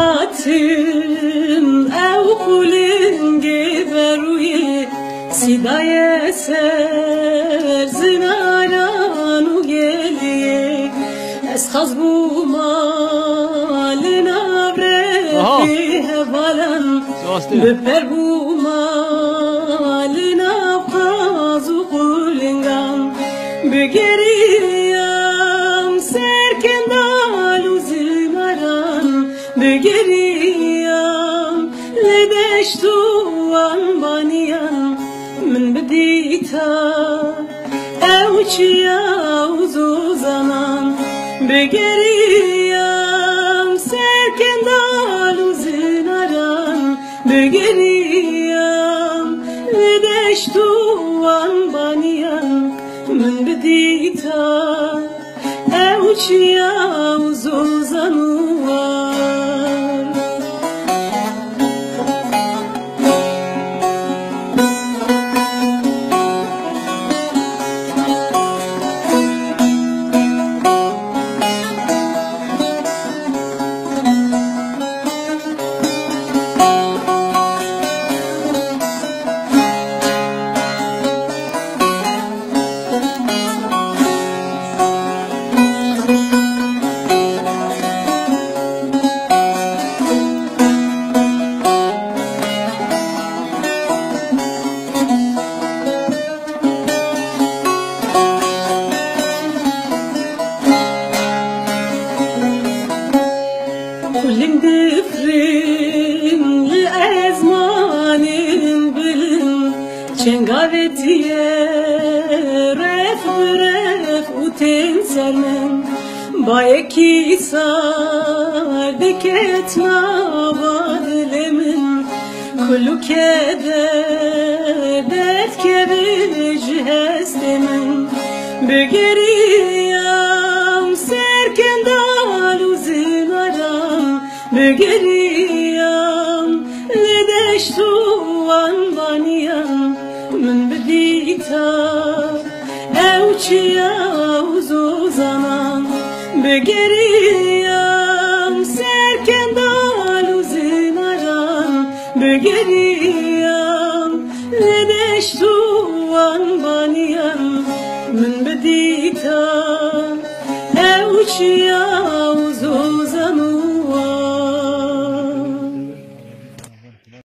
هاتم او قولن گبروی صدای سر زناران و گلیه از خز بومال نبره بالن بپر بومال نبقاز و قولنگان بگریم سرکندال و زناران بگریم لدشتوان بانیان من بديتا اوچيا وزو زمان بگریم سرکندال و زناران بگریم لدشتوان بانیان من بديتا اوچيا وزو زمان كلن دفرين لأزمان بلن چنگاوتیه رف برف و تنسر من با یکی سال بکتنا بادل من کلو کده دت که بجهست من بگریم سرکندال و زناران بگریم لدشتوان بانیان من بدیتا اوچیا وزو زمان بگریم سرکندال و زناران بگریم لدشتوان بانیان من بديتا اوچيا وزو